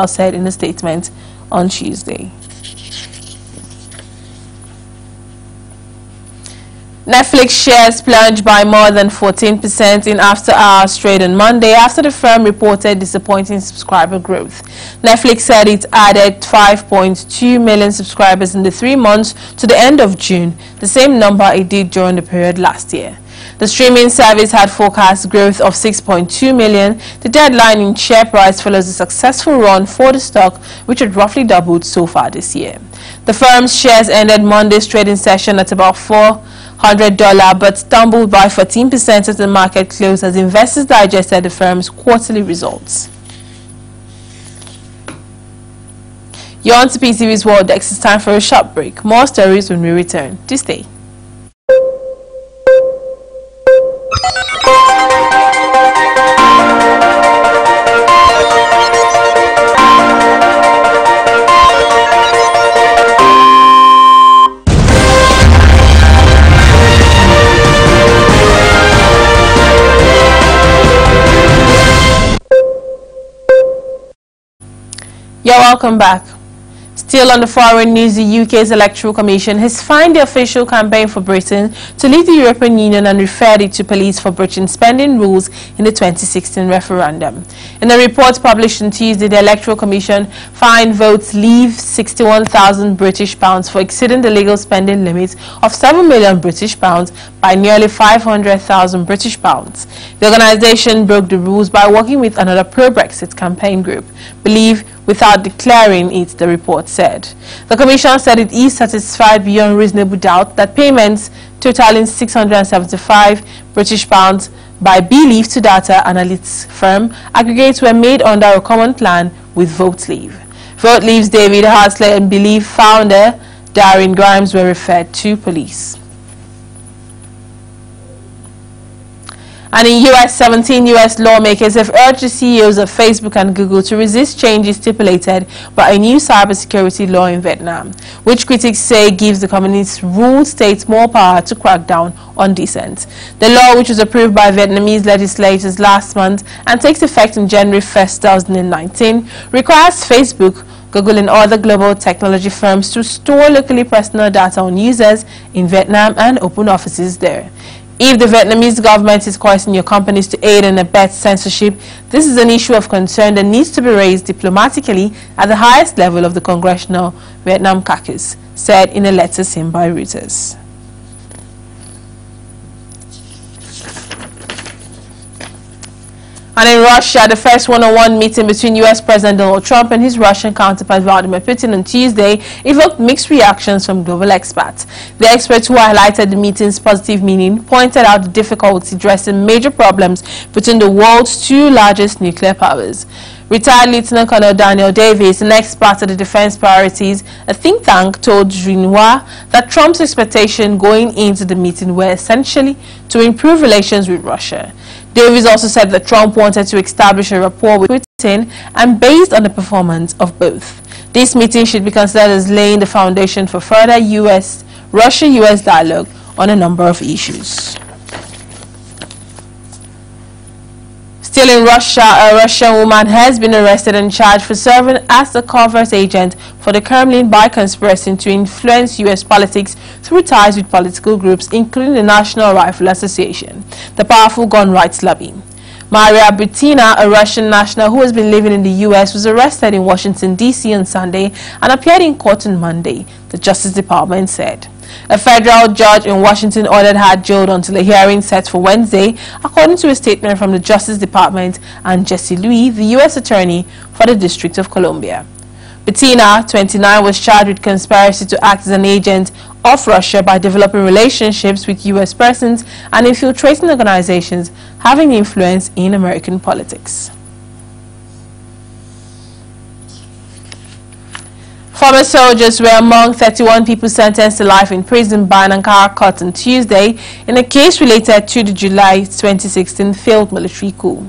said in a statement on Tuesday. Netflix shares plunged by more than 14% in after-hours trade on Monday after the firm reported disappointing subscriber growth. Netflix said it added 5.2 million subscribers in the 3 months to the end of June, the same number it did during the period last year. The streaming service had forecast growth of 6.2 million. The deadline in share price follows a successful run for the stock, which had roughly doubled so far this year. The firm's shares ended Monday's trading session at about $400, but stumbled by 14% as the market closed as investors digested the firm's quarterly results. You're on to PTV's World Desk. It's time for a short break. More stories when we return. Do stay. You're welcome back. Still on the foreign news, the UK's Electoral Commission has fined the official campaign for Britain to leave the European Union and referred it to police for breaching spending rules in the 2016 referendum. In a report published on Tuesday, the Electoral Commission fined Vote Leave £61,000 for exceeding the legal spending limit of £7 million by nearly £500,000. The organisation broke the rules by working with another pro-Brexit campaign group, Believe, without declaring it, the report said. The Commission said it is satisfied beyond reasonable doubt that payments totaling £675 by Believe to data analytics firm aggregates were made under a common plan with Vote Leave. Vote Leave's David Hartley and Believe founder Darren Grimes were referred to police. And in US, 17 US lawmakers have urged the CEOs of Facebook and Google to resist changes stipulated by a new cybersecurity law in Vietnam, which critics say gives the communist ruled states more power to crack down on dissent. The law, which was approved by Vietnamese legislators last month and takes effect on January 1, 2019, requires Facebook, Google and other global technology firms to store locally personal data on users in Vietnam and open offices there. If the Vietnamese government is coercing your companies to aid and abet censorship, this is an issue of concern that needs to be raised diplomatically at the highest level of the Congressional Vietnam Caucus, said in a letter seen by Reuters. And in Russia, the first one-on-one meeting between U.S. President Donald Trump and his Russian counterpart Vladimir Putin on Tuesday evoked mixed reactions from global experts. The experts who highlighted the meeting's positive meaning pointed out the difficulty addressing major problems between the world's two largest nuclear powers. Retired Lieutenant Colonel Daniel Davis, an expert at the Defense Priorities, a think tank, told Xinhua that Trump's expectations going into the meeting were essentially to improve relations with Russia. Davis also said that Trump wanted to establish a rapport with Putin and based on the performance of both. This meeting should be considered as laying the foundation for further Russia-US dialogue on a number of issues. Still in Russia, a Russian woman has been arrested and charged for serving as a covert agent for the Kremlin by conspiring to influence U.S. politics through ties with political groups, including the National Rifle Association, the powerful gun rights lobby. Maria Butina, a Russian national who has been living in the U.S., was arrested in Washington, D.C. on Sunday and appeared in court on Monday, the Justice Department said. A federal judge in Washington ordered her jailed until a hearing set for Wednesday, according to a statement from the Justice Department and Jesse Louis, the U.S. Attorney for the District of Columbia. Bettina, 29, was charged with conspiracy to act as an agent of Russia by developing relationships with U.S. persons and infiltrating organizations having influence in American politics. Former soldiers were among 31 people sentenced to life in prison by an Ankara court on Tuesday in a case related to the July 2016 failed military coup,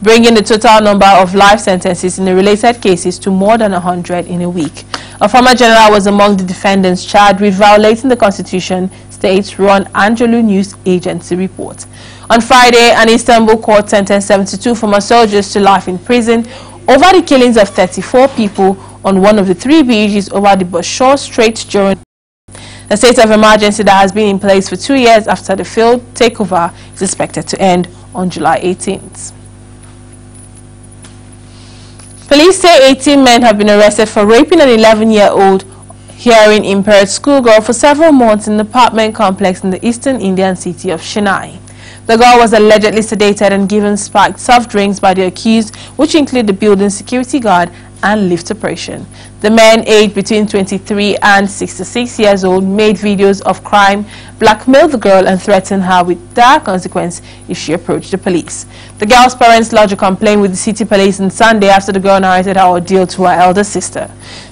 bringing the total number of life sentences in the related cases to more than 100 in a week. A former general was among the defendants charged with violating the constitution, states Ron Angelou News Agency report. On Friday, an Istanbul court sentenced 72 former soldiers to life in prison over the killings of 34 people on one of the 3 beaches over the Bashor Strait during the state of emergency that has been in place for 2 years after the failed takeover is expected to end on July 18th. Police say 18 men have been arrested for raping an 11-year-old hearing impaired schoolgirl for several months in an apartment complex in the eastern Indian city of Chennai. The girl was allegedly sedated and given spiked soft drinks by the accused, which include the building security guard and lift operation. The men, aged between 23 and 66 years old, made videos of crime, blackmailed the girl and threatened her with dire consequence if she approached the police. The girl's parents lodged a complaint with the city police on Sunday after the girl narrated her ordeal to her elder sister.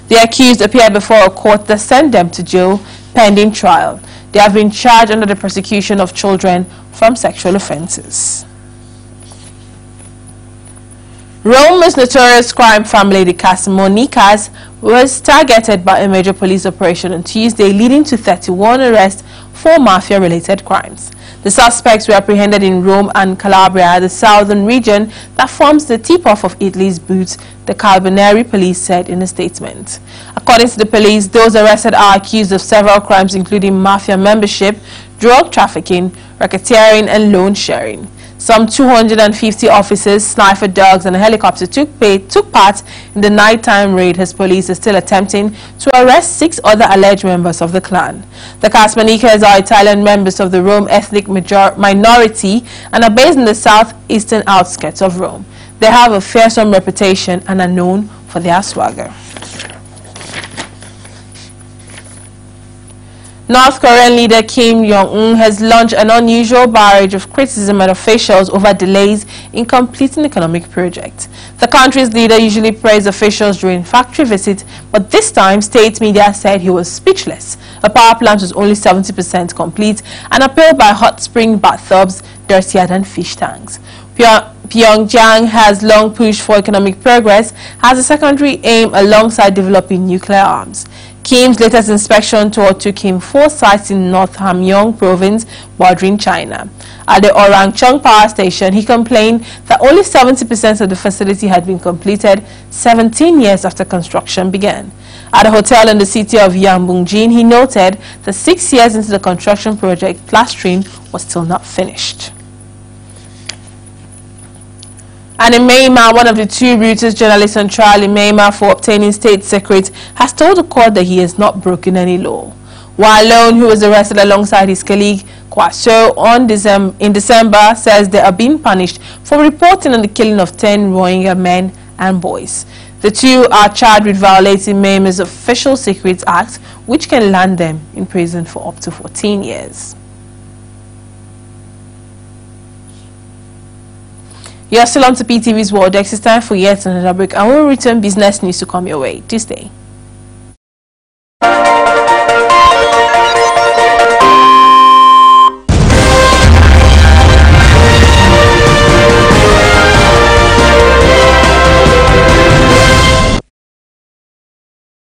The accused appeared before a court that sent them to jail pending trial. They have been charged under the prosecution of children from sexual offences. Rome's notorious crime family, the Casimonicas, was targeted by a major police operation on Tuesday, leading to 31 arrests for mafia-related crimes. The suspects were apprehended in Rome and Calabria, the southern region that forms the tip-off of Italy's boots, the Carabinieri police said in a statement. According to the police, those arrested are accused of several crimes including mafia membership, drug trafficking, racketeering and loan sharing. Some 250 officers, sniper dogs and a helicopter took part in the nighttime raid as police are still attempting to arrest 6 other alleged members of the clan. The Casimonicas are Italian members of the Rome ethnic minority and are based in the southeastern outskirts of Rome. They have a fearsome reputation and are known for their swagger. North Korean leader Kim Jong-un has launched an unusual barrage of criticism at officials over delays in completing economic projects. The country's leader usually praised officials during factory visits, but this time state media said he was speechless. A power plant was only 70% complete and appealed by hot spring bathtubs dirtier than fish tanks. Pyongyang has long pushed for economic progress as a secondary aim alongside developing nuclear arms. Kim's latest inspection tour took him 4 sites in North Hamgyong province bordering China. At the Orangchong power station, he complained that only 70% of the facility had been completed 17 years after construction began. At a hotel in the city of Yangbungjin, he noted that 6 years into the construction project, plastering was still not finished. And in Myanmar, one of the 2 Reuters journalists on trial in Myanmar for obtaining state secrets has told the court that he has not broken any law. While Lone, who was arrested alongside his colleague Kwaso in December, says they are being punished for reporting on the killing of 10 Rohingya men and boys. The 2 are charged with violating Myanmar's Official Secrets Act, which can land them in prison for up to 14 years. You're still on to PTV's World Desk. It's time for yet another break, and we'll return business news to come your way. Do stay.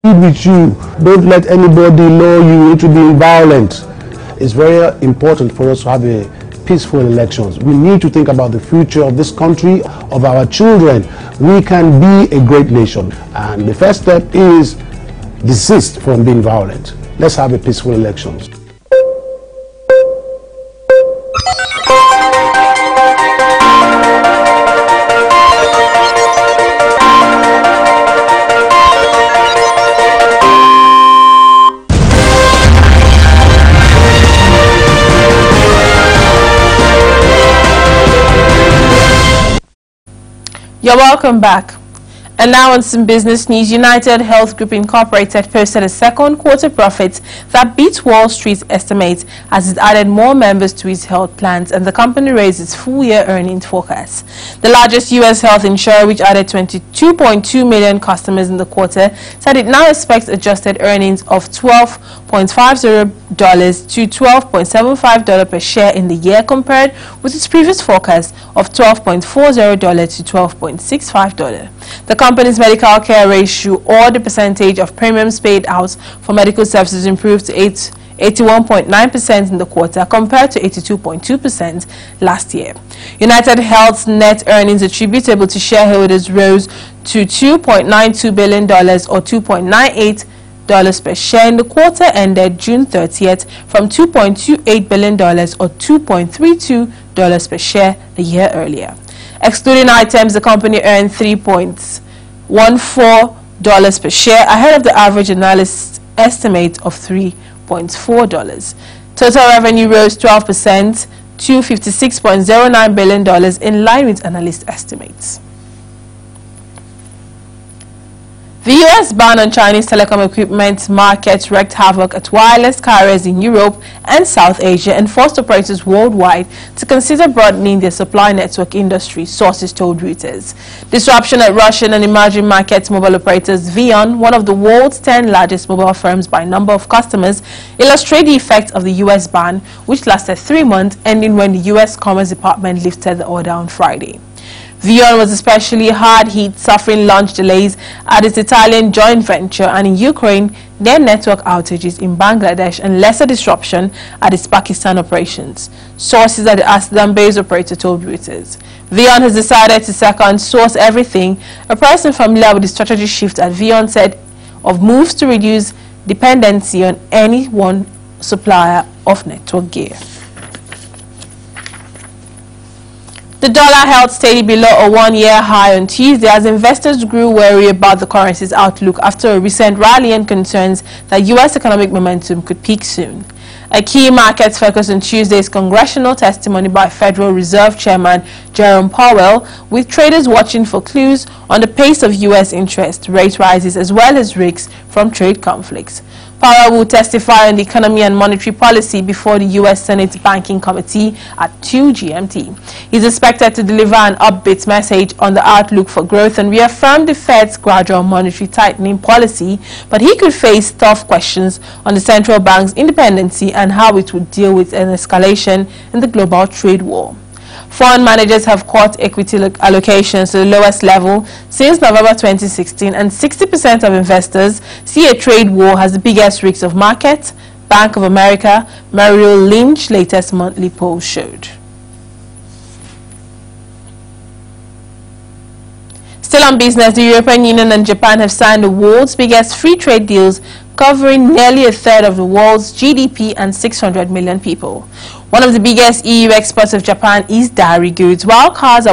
With you, don't let anybody lure you into being violent. It's very important for us to have a peaceful elections. We need to think about the future of this country, of our children. We can be a great nation, and the first step is desist from being violent. Let's have a peaceful elections. You're welcome back. And now on some business news, United Health Group Incorporated posted a second quarter profit that beat Wall Street's estimates as it added more members to its health plans, and the company raised its full-year earnings forecast. The largest U.S. health insurer, which added 22.2 million customers in the quarter, said it now expects adjusted earnings of $12.50 to $12.75 per share in the year, compared with its previous forecast of $12.40 to $12.65. The company's medical care ratio, or the percentage of premiums paid out for medical services, improved to 81.9% in the quarter compared to 82.2% last year. United Health's net earnings attributable to shareholders rose to $2.92 billion or $2.98 per share in the quarter ended June 30th from $2.28 billion or $2.32 per share a year earlier. Excluding items, the company earned $3.14 per share, ahead of the average analyst estimate of $3.4. Total revenue rose 12% to $56.09 billion, in line with analyst estimates. The U.S. ban on Chinese telecom equipment market wreaked havoc at wireless carriers in Europe and South Asia and forced operators worldwide to consider broadening their supply network industry, sources told Reuters. Disruption at Russian and emerging market mobile operators VEON, one of the world's 10 largest mobile firms by number of customers, illustrate the effect of the U.S. ban, which lasted 3 months, ending when the U.S. Commerce Department lifted the order on Friday. VEON was especially hard hit, suffering launch delays at its Italian joint venture, and in Ukraine, their network outages in Bangladesh and lesser disruption at its Pakistan operations. Sources at the Amsterdam-based operator told Reuters. VEON has decided to second source everything. A person familiar with the strategy shift at VEON said of moves to reduce dependency on any one supplier of network gear. The dollar held steady below a one-year high on Tuesday as investors grew wary about the currency's outlook after a recent rally and concerns that U.S. economic momentum could peak soon. A key market focus on Tuesday's congressional testimony by Federal Reserve Chairman Jerome Powell, with traders watching for clues on the pace of U.S. interest rate rises as well as risks from trade conflicts. Powell will testify on the economy and monetary policy before the U.S. Senate Banking Committee at 2 GMT. He's expected to deliver an upbeat message on the outlook for growth and reaffirm the Fed's gradual monetary tightening policy, but he could face tough questions on the central bank's independency and how it would deal with an escalation in the global trade war. Foreign managers have cut equity allocations to the lowest level since November 2016, and 60% of investors see a trade war as the biggest risk of market, Bank of America Merrill Lynch latest monthly poll showed. Still on business, the European Union and Japan have signed the world's biggest free trade deals, covering nearly a third of the world's GDP and 600 million people. One of the biggest EU exports of Japan is dairy goods, while cars are